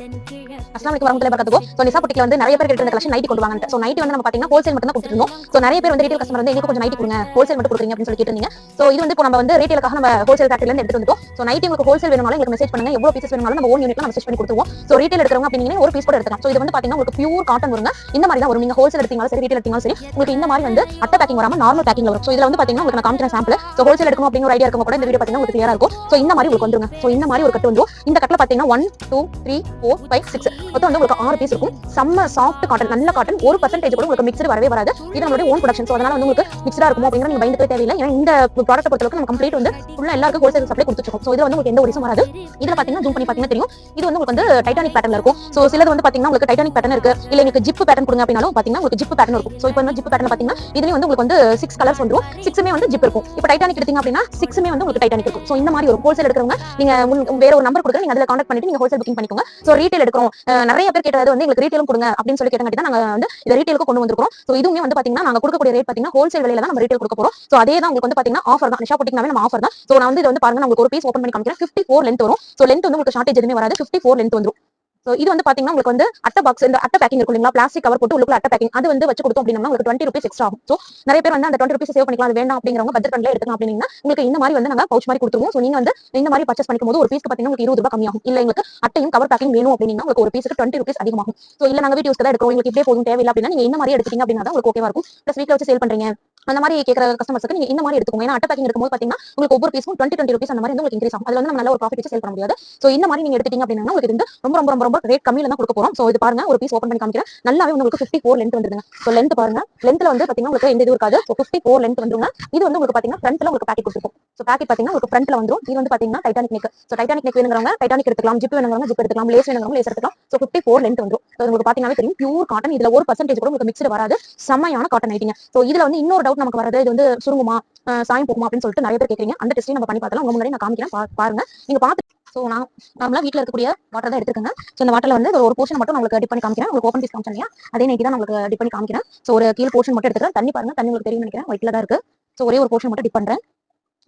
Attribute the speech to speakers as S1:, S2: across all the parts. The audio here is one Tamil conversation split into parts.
S1: அஸ்ஸலாமு அலைக்கும் வரஹ்மத்துல்லாஹி வபரகாத்துஹு. சோ நிசா புட்டிக்ல வந்து நிறைய பேர் கேட்டு இருந்த கலெக்ஷன் நைட்டி கொண்டு வாங்க. சோ நைட்டி வந்து நம்ம பாத்தீங்கன்னா ஹோல்சேல் மட்டும் தான் கொடுத்துருந்தோம். சோ நிறைய பேர் வந்து ரீட்டைல் கஸ்டமர் வந்து எங்களுக்கு கொஞ்சம் நைட்டி கொடுங்க, ஹோல்சேல் மட்டும் கொடுக்குறீங்க அப்படின்னு சொல்லி கேட்டிருந்தீங்க. சோ இது வந்து இப்போ நம்ம வந்து ரீட்டைலுக்காக நம்ம ஹோல்சேல் ஃபேக்டரில இருந்து எடுத்து வந்துட்டோம். சோ நைட்டி உங்களுக்கு ஹோல்சேல் வேணும்னாலும் எங்களுக்கு மெசேஜ் பண்ணுங்க. எவ்வளவு பீசஸ் வேணும்னாலும் நம்ம ஓன் யூனிட்ல நம்ம ஸ்டிச் பண்ணி கொடுத்துருவோம். சோ ரீட்டைல் எடுக்கிறவங்க அப்படிங்கன்னா ஒரு பீஸ் கூட எடுத்துக்கலாம். சோ இது வந்து பாத்தீங்கன்னா உங்களுக்கு பியூர் காட்டன் வருங்க. இந்த மாதிரி தான் வரும். நீங்க ஹோல்சேல் எடுத்தீங்களும் சரி, ரீட்டைல் எடுத்தீங்களும் சரி, உங்களுக்கு இந்த மாதிரி வந்து அட்டை பேக்கிங் வராம நார்மல் பேக்கிங்ல வரும். சோ இதுல வந்து பாத்தீங்கன்னா உங்களுக்கு நான் காமிக்கிற சாம்பிள். சோ ஹோல்சேல் எடுக்கணும் அப்படிங்கிற ஒரு ஐடியா இருக்கவங்க கூட இந்த வீடியோ பாத்தீங்கன்னா உங்களுக்கு கிளியரா இருக்கும். சோ இந்த மாதிரி உங்களுக்கு வந்துருங்க. சோ இந்த மாதிரி ஒரு கட்டு வந்துரும். இந்த கட்ல பாத்தீங்கன்னா 1 2 3 4 5 6 மொத்தம் வந்து உங்களுக்கு 6 பீஸ் இருக்கும். செம்ம சாஃப்ட் காட்டன், நல்ல காட்டன். 1% கூட உங்களுக்கு மிக்ஸ்டு வரவே வராது. இது நம்மளுடைய ஓன் ப்ரொடக்ஷன். சோ அதனால வந்து உங்களுக்கு மிக்ஸ்டா இருக்குமோ அப்படிங்கிற நீங்க பயந்துக்கவே தேவையில்லை. ஏன்னா இந்த ப்ராடக்ட் பொறுத்தளவுக்கு நம்ம கம்ப்ளீட் வந்து ஃபுல்லா எல்லாருக்கும் ஹோல்சேல் சப்ளை கொடுத்துருக்கோம். சோ இதுல வந்து உங்களுக்கு எந்த ஒரு இஷ்யூ வராது. இதுல பாத்தீங்கன்னா ஜூம் பண்ணி பாத்தீங்கன்னா தெரியும். இது வந்து உங்களுக்கு வந்து டைட்டானிக் பேட்டர்ன்ல இருக்கும். சோ சிலது வந்து பாத்தீங்கன்னா உங்களுக்கு டைட்டானிக் பேட்டர்ன் இருக்கு, இல்ல எனக்கு ஜிப் பேட்டர்ன் கொடுங்க அப்படினாலும் பாத்தீங்கன்னா உங்களுக்கு ஜிப் பேட்டர்ன் இருக்கும். சோ இப்போ வந்து ஜிப் பேட்டர்ன் பாத்தீங்கன்னா இதுலயும் வந்து உங்களுக்கு வந்து 6 கலர்ஸ் வந்துரும். 6மே வந்து ஜிப் இருக்கும். இப்போ டைட்டானிக் எடுத்தீங்க அப்படின்னா 6மே வந்து உங்களுக்கு டைட்டானிக் இருக்கும். சோ இந்த மாதிரி ஒரு ஹோல்சேல் எடுக்கிறவங்க நீங்க வேற ஒரு நம்பர் கொடுங்க, நீங்க அதுல கான்டாக்ட் பண்ணிட்டு நீங்க ஹோல்சேல் புக்கிங் பண்ணிக்கோங்க. சோ ரீட்டைல் எடுக்கிறோம், நிறைய பேர் கேட்டது வந்து எங்களுக்கு ரீட்டைலும் கொடுங்க அப்படின்னு சொல்லி கேட்டாங்க. நாங்க வந்து இத ரீட்டைலுக்கு கொண்டு வந்திருக்கோம். சோ இதுவுமே வந்து பாத்தீங்கன்னா நாங்க கொடுக்கக்கூடிய ரேட் பாத்தீங்கன்னா ஹோல்சேல் விலையில தான் நம்ம ரீட்டைல் கொடுக்க போறோம். சோ அதே தான் உங்களுக்கு வந்து பாத்தீங்கன்னா ஆஃபர் தான். நிஷா புட்டிக்னாவே நம்ம ஆஃபர் தான். சோ நான் வந்து இது வந்து பாருங்க, நான் உங்களுக்கு ஒரு பீஸ் ஓபன் பண்ணி காமிக்கிறேன். 54 லென்த் வரும். சோ லென்த் வந்து உங்களுக்கு ஷார்ட்டேஜ் எதுவுமே வராது. 54 லென்த் வந்துரும். சோ இது வந்து பாத்தீங்கன்னா உங்களுக்கு வந்து அட்டை பாக்ஸ், இந்த அட்டை பேக்கிங் இருக்கும் இல்லைங்களா, பிளாஸ்டிக் கவர் போட்டு உள்ளுக்குள்ள அட்டை பேக்கிங் அது வந்து வச்சு கொடுத்தோம் அப்படின்னா உங்களுக்கு 20 ரூபீஸ் எக்ஸ்ட்ரா ஆகும். சோ நிறைய பேர் வந்து அந்த 20 ரூபீஸ் சேவ் பண்ணிக்கலாம், அது வேண்டாம் அப்படிங்கிறவங்க பட்ஜெட் ஃப்ரெண்ட்ல எடுத்துக்கலாம் அப்படின்னா உங்களுக்கு இந்த மாதிரி வந்து நாங்க பவுச் மாதிரி கொடுத்துருவோம். சோ நீங்க வந்து இந்த மாதிரி பர்ச்சேஸ் பண்ணிக்கும் போது ஒரு பீஸ்க்கு பாத்தீங்கன்னா உங்களுக்கு 20 ரூபாய் கம்மியாகும். இல்ல உங்களுக்கு அட்டையும் கவர் பேக்கிங் வேணும் அப்படின்னா உங்களுக்கு ஒரு பீஸ்க்கு 20 ரூபீஸ் அதிகமாகும். சோ இல்ல நாங்க வீடியோஸ்க்கு தான் எடுக்கிறோம், உங்களுக்கு இப்படியே போதும் தேவையில்லை அப்படின்னா நீங்க இந்த மாதிரி எடுத்தீங்க அப்படின்னா தான் உங்களுக்கு ஓகேவா இருக்கும். பிளஸ் வீட்ல வச்சு சேல் பண்றீங்க அந்த மாதிரி கேட்கிற கஸ்டமர்ஸ்க்கு நீங்க இந்த மாதிரி எடுத்துக்கோங்க. ஏன்னா அட்டை பேக்கிங் இருக்கும்போது பாத்தீங்கன்னா உங்களுக்கு ஒவ்வொரு பீஸும் 20 ரூபீஸ் அந்த மாதிரி வந்து உங்களுக்கு இன்க்ரீஸ் ஆகும். அதுல வந்து நம்ம நல்ல ஒரு ப்ராஃபிட் வச்சு சேல் பண்ண முடியாது. சோ இந்த மாதிரி நீங்க எடுத்தீங்க அப்படின்னா உங்களுக்கு வந்து ரொம்ப ரொம்ப ரொம்ப ரொம்ப ரேட் கம்மியில தான் கொடுக்க போறோம். சோ இது பாருங்க, ஒரு பீஸ் ஓபன் பண்ணி காமிக்கிறேன். நல்லாவே உங்களுக்கு 54 லென்த் வந்துருங்க. சோ லென்த் பாருங்க, லென்த்ல வந்து பாத்தீங்கன்னா உங்களுக்கு எந்த இது இருக்காது. சோ 54 லென்த் வந்துருங்க. இது வந்து உங்களுக்கு பாத்தீங்கன்னா ஃப்ரண்ட்ல உங்களுக்கு பேக்கெட் கொடுத்துருக்கும். சோ பேக்கெட் பாத்தீங்கன்னா உங்களுக்கு ஃப்ரண்ட்ல வந்துரும். இது வந்து பாத்தீங்கன்னா Titanic neck. So Titanic neck வேணுங்கிறவங்க டைட்டானிக் எடுத்துக்கலாம், ஜிப் வேணுங்கிறவங்க ஜிப் எடுத்துக்கலாம், லேஸ் வேணுங்கிறவங்க லேஸ் எடுத்துக்கலாம். சோ 54 லென்த் வந்துரும். சோ உங்களுக்கு பாத்தீங்கன்னா தெரியும் பியூர் காட்டன். இதுல 1% கூட உங்களுக்கு மிக்ஸ்டு வராது. செம்மையான காட்டன் ஐட்டிங்க. சோ இதுல வந்து இன்னொரு டவுட் நமக்கு வரது, இது வந்து சுருங்குமா சாயம் போகுமா அப்படின்னு சொல்லிட்டு நிறைய பேர் கேக்குறீங்க. அந்த டெஸ்டையும் நம்ம பண்ணி பார்த்தலாம். உங்க முன்னாடி நான் காமிக்கிறேன், பாருங்க, நீங்க பாத்து. சோ நான் நார்மலா வீட்ல இருக்கக்கூடிய வாட்டர் தான் எடுத்துக்கங்க. சோ இந்த வாட்டர்ல வந்து ஒரு போர்ஷன் மட்டும் நான் உங்களுக்கு டிப் பண்ணி காமிக்கிறேன். உங்களுக்கு ஓபன் பீஸ் காமிச்சேன் இல்லையா, அதே நைட்டி தான் உங்களுக்கு டிப் பண்ணி காமிக்கிறேன். சோ ஒரு கீழ் போர்ஷன் மட்டும் எடுத்துக்கிறேன். தண்ணி பாருங்க, தண்ணி உங்களுக்கு தெரியும் நினைக்கிறேன், ஒயிட்ல தான் இருக்கு. சோ ஒரே ஒரு போர்ஷன் மட்டும் டிப் பண்றேன்.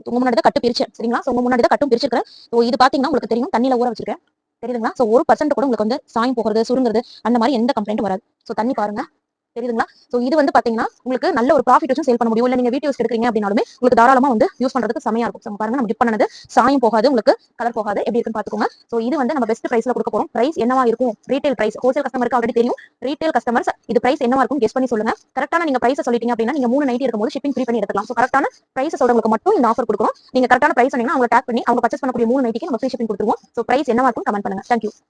S1: உங்க முன்னாடி தான் கட்டு பிரிச்சேன் சரிங்களா. சோ உங்க முன்னாடி தான் கட்டும் பிரிச்சிருக்கேன். சோ இது பாத்தீங்கன்னா உங்களுக்கு தெரியும், தண்ணியில ஊற வச்சிருக்கேன் தெரியுதுங்களா. சோ 1% கூட உங்களுக்கு வந்து சாயம் போகிறது, சுருங்குறது அந்த மாதிரி எந்த கம்ப்ளைண்ட் வராது. சோ தண்ணி பாருங்க தெரியுதுங்களா. சோ இது வந்து பாத்தீங்கன்னா உங்களுக்கு நல்ல ஒரு ப்ராஃபிட் வச்சு சேல் பண்ண முடியும். இல்ல நீங்க வீடியோ எடுக்கிறீங்க அப்படினாலுமே உங்களுக்கு தாராளமா வந்து யூஸ் பண்றதுக்கு செமையா இருக்கும். சோ பாருங்க, நம்ம டிப் பண்ணது சாயம் போகாது, உங்களுக்கு கலர் போகாது, எப்படி இருக்குன்னு பாத்துக்கோங்க. சோ இது வந்து நம்ம பெஸ்ட் பிரைஸ்ல கொடுக்க போறோம். பிரைஸ் என்னவா இருக்கும், ரீட்டைல் பிரைஸ் ஹோல்சேல் கஸ்டமருக்கு ஆல்ரெடி தெரியும். ரீட்டைல் கஸ்டமர்ஸ் இது பிரைஸ் என்னவா இருக்கும் கெஸ் பண்ணி சொல்லுங்க. கரெக்டான நீங்க பிரைஸ் சொல்லிட்டீங்க அப்படின்னா நீங்க 3 நைட்டி எடுக்கும்போது ஷிப்பிங் ஃப்ரீ பண்ணி எடுத்துக்கலாம். சோ கரெக்டான பிரைஸ் சொல்றவங்களுக்கு மட்டும் இந்த ஆஃபர் கொடுக்குறோம். நீங்க கரெக்டான பிரைஸ் சொன்னீங்கன்னா அவங்க டாக் பண்ணி அவங்க பர்ச்சேஸ் பண்ணக்கூடிய 3 நைட்டிக்கு நம்ம ஃப்ரீ ஷிப்பிங் கொடுத்துருவோம். சோ பிரைஸ் என்னவா இருக்கும் கமெண்ட் பண்ணுங்க. தேங்க்யூ.